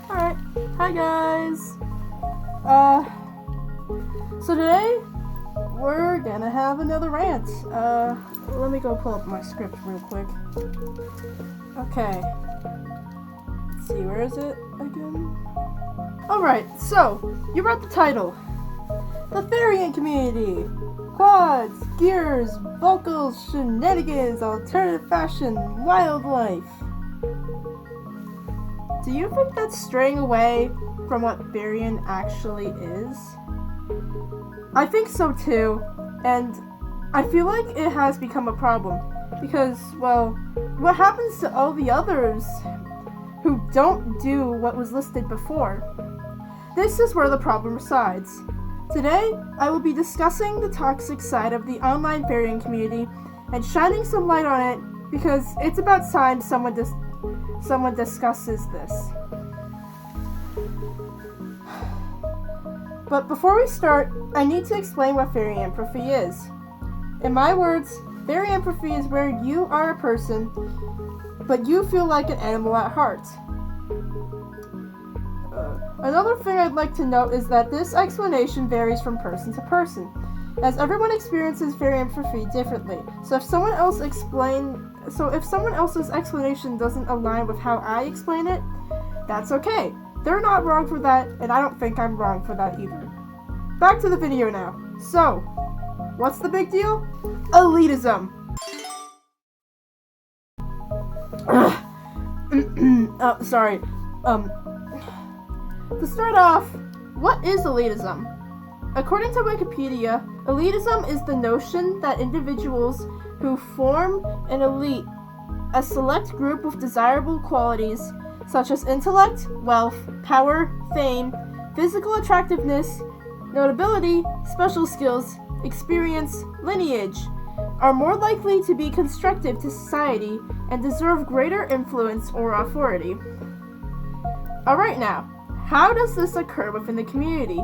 Alright, hi guys! So today, we're gonna have another rant. Let me go pull up my script real quick. Okay. Let's see, where is it again? Alright, so, you read the title. The Therian community. Quads, gears, vocals, shenanigans, alternative fashion, wildlife. Do you think that's straying away from what therian actually is? I think so too, and I feel like it has become a problem because, well, what happens to all the others who don't do what was listed before? This is where the problem resides. Today, I will be discussing the toxic side of the online therian community and shining some light on it because it's about time someone discusses this. But before we start, I need to explain what therianthropy is. In my words, therianthropy is where you are a person, but you feel like an animal at heart. Another thing I'd like to note is that this explanation varies from person to person, as everyone experiences therianthropy differently. So if someone else's explanation doesn't align with how I explain it, that's okay. They're not wrong for that, and I don't think I'm wrong for that either. Back to the video now. So, what's the big deal? Elitism. Sorry. To start off, what is elitism? According to Wikipedia, elitism is the notion that individuals who form an elite, a select group with desirable qualities such as intellect, wealth, power, fame, physical attractiveness, notability, special skills, experience, lineage, are more likely to be constructive to society and deserve greater influence or authority. Alright now, how does this occur within the community?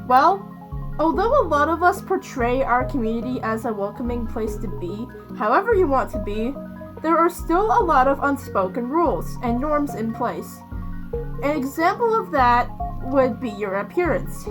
Well, although a lot of us portray our community as a welcoming place to be, however you want to be, there are still a lot of unspoken rules and norms in place. An example of that would be your appearance.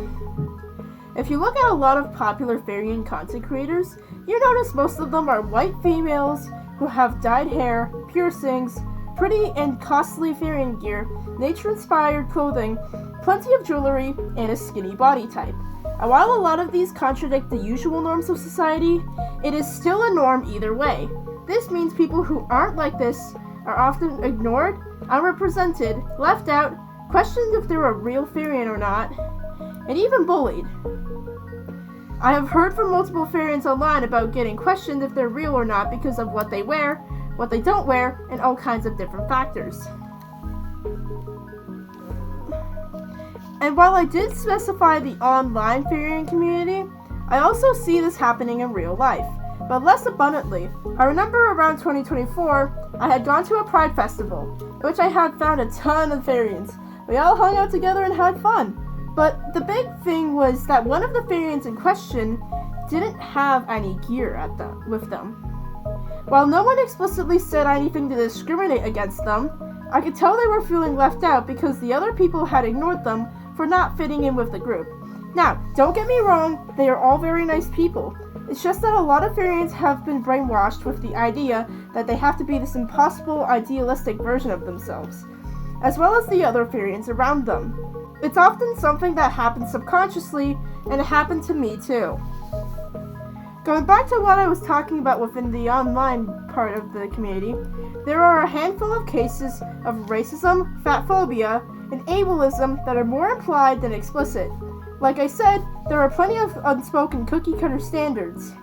If you look at a lot of popular therian content creators, you notice most of them are white females who have dyed hair, piercings, pretty and costly therian gear, nature-inspired clothing, plenty of jewelry, and a skinny body type. And while a lot of these contradict the usual norms of society, it is still a norm either way. This means people who aren't like this are often ignored, unrepresented, left out, questioned if they're a real therian or not, and even bullied. I have heard from multiple therians online about getting questioned if they're real or not because of what they wear, what they don't wear, and all kinds of different factors. And while I did specify the online therian community, I also see this happening in real life, but less abundantly. I remember around 2024, I had gone to a pride festival, in which I had found a ton of therians. We all hung out together and had fun. But the big thing was that one of the therians in question didn't have any gear with them. While no one explicitly said anything to discriminate against them, I could tell they were feeling left out because the other people had ignored them for not fitting in with the group. Now, don't get me wrong, they are all very nice people. It's just that a lot of therians have been brainwashed with the idea that they have to be this impossible, idealistic version of themselves, as well as the other therians around them. It's often something that happens subconsciously, and it happened to me too. Going back to what I was talking about within the online part of the community, there are a handful of cases of racism, fatphobia, and ableism that are more implied than explicit. Like I said, there are plenty of unspoken cookie-cutter standards.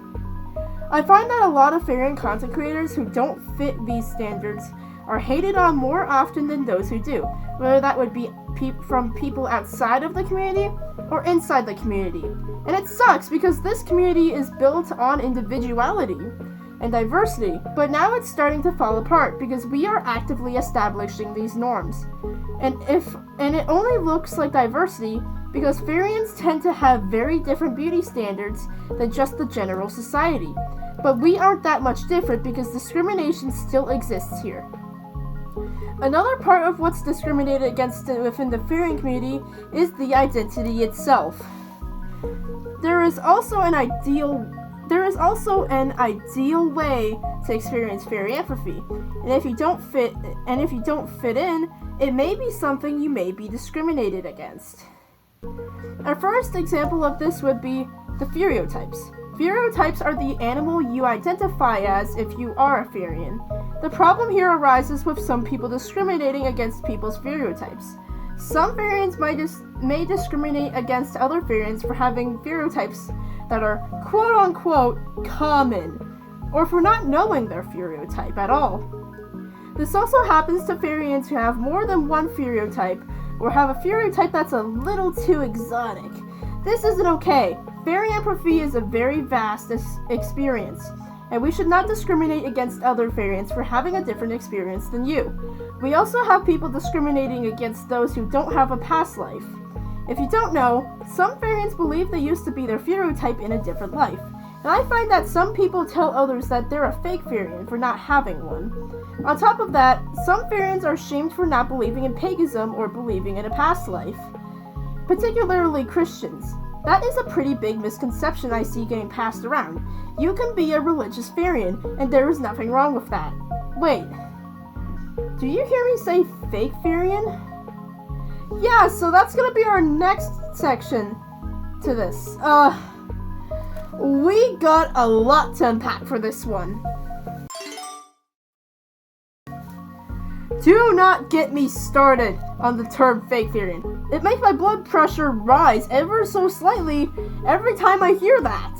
I find that a lot of therian content creators who don't fit these standards are hated on more often than those who do, whether that would be from people outside of the community or inside the community. And it sucks because this community is built on individuality and diversity, but now it's starting to fall apart because we are actively establishing these norms. And it only looks like diversity because therians tend to have very different beauty standards than just the general society. But we aren't that much different because discrimination still exists here. Another part of what's discriminated against within the therian community is the identity itself. There is also an ideal way to experience therianthropy, and if you don't fit in, it may be something you may be discriminated against. Our first example of this would be the stereotypes. Stereotypes are the animal you identify as if you are a therian. The problem here arises with some people discriminating against people's stereotypes. Some therians may discriminate against other therians for having stereotypes that are quote-unquote common, or for not knowing their stereotype at all. This also happens to therians who have more than one stereotype, or have a stereotype that's a little too exotic. This isn't okay. Therianthropy is a very vast experience, and we should not discriminate against other therians for having a different experience than you. We also have people discriminating against those who don't have a past life. If you don't know, some therians believe they used to be their stereotype in a different life, and I find that some people tell others that they're a fake therian for not having one. On top of that, some therians are shamed for not believing in paganism or believing in a past life, particularly Christians. That is a pretty big misconception I see getting passed around. You can be a religious therian, and there is nothing wrong with that. Wait, do you hear me say fake therian? Yeah, so that's gonna be our next section to this. We got a lot to unpack for this one. Do not get me started on the term fake therian. It makes my blood pressure rise ever so slightly every time I hear that.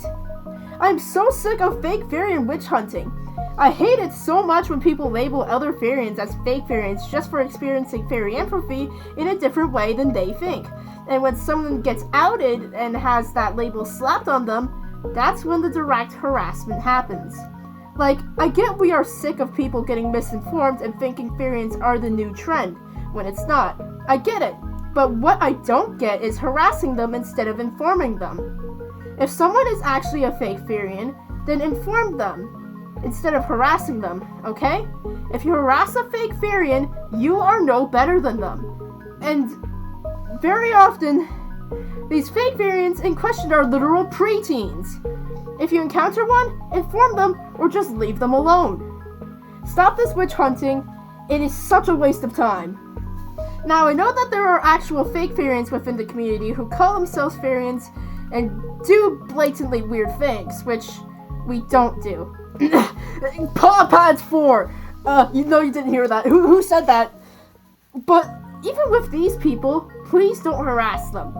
I'm so sick of fake therian witch hunting. I hate it so much when people label other therians as fake therians just for experiencing therianthropy in a different way than they think. And when someone gets outed and has that label slapped on them, that's when the direct harassment happens. Like, I get we are sick of people getting misinformed and thinking therians are the new trend, when it's not. I get it, but what I don't get is harassing them instead of informing them. If someone is actually a fake therian, then inform them instead of harassing them, okay? If you harass a fake therian, you are no better than them. And very often, these fake therians in question are literal preteens. If you encounter one, inform them or just leave them alone. Stop this witch hunting. It is such a waste of time. Now, I know that there are actual fake therians within the community who call themselves therians and do blatantly weird things, which we don't do. Paw Pads 4! You know you didn't hear that. Who said that? But even with these people, please don't harass them.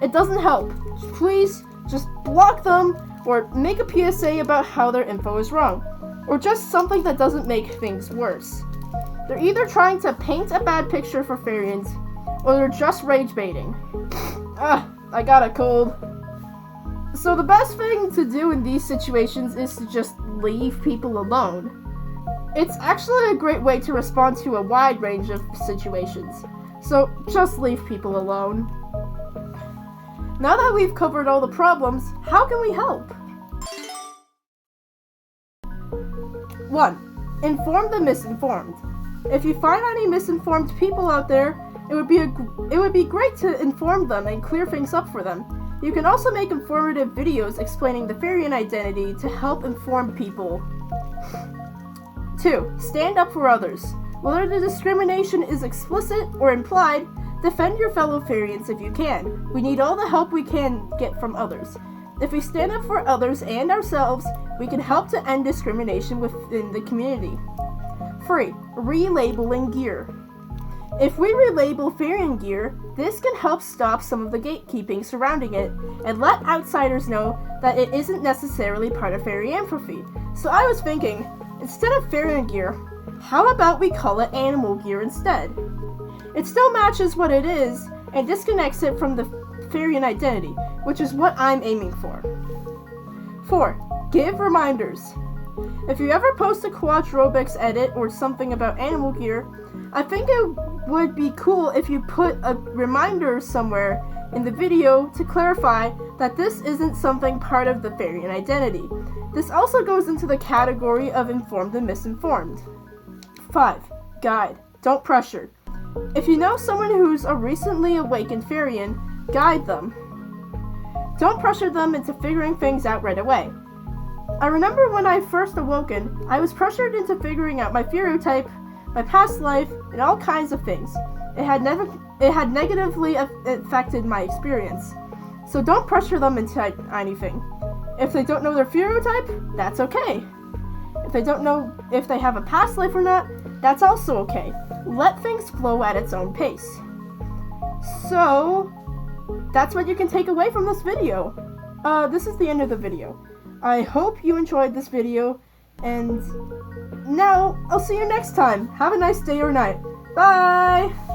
It doesn't help. Please just block them or make a PSA about how their info is wrong, or just something that doesn't make things worse. They're either trying to paint a bad picture for therians, or they're just rage baiting. I got a cold. So the best thing to do in these situations is to just leave people alone. It's actually a great way to respond to a wide range of situations, so just leave people alone. Now that we've covered all the problems, how can we help? 1. Inform the misinformed. If you find any misinformed people out there, it would be great to inform them and clear things up for them. You can also make informative videos explaining the therian identity to help inform people. 2. Stand up for others. Whether the discrimination is explicit or implied, defend your fellow therians if you can. We need all the help we can get from others. If we stand up for others and ourselves, we can help to end discrimination within the community. 3. Relabeling gear. If we relabel therian gear, this can help stop some of the gatekeeping surrounding it and let outsiders know that it isn't necessarily part of therianthropy. So I was thinking, instead of therian gear, how about we call it animal gear instead? It still matches what it is and disconnects it from the therian identity, which is what I'm aiming for. 4. Give reminders. If you ever post a quadrobics edit or something about animal gear, I think it would be cool if you put a reminder somewhere in the video to clarify that this isn't something part of the therian identity. This also goes into the category of informed and misinformed. 5. Guide, don't pressure. If you know someone who's a recently awakened therian, guide them. Don't pressure them into figuring things out right away. I remember when I first awoken, I was pressured into figuring out my stereotype, my past life, and all kinds of things. It had negatively affected my experience. So don't pressure them into anything. If they don't know their stereotype, that's okay. If they don't know if they have a past life or not, that's also okay. Let things flow at its own pace. So, that's what you can take away from this video. This is the end of the video. I hope you enjoyed this video, and now I'll see you next time. Have a nice day or night. Bye!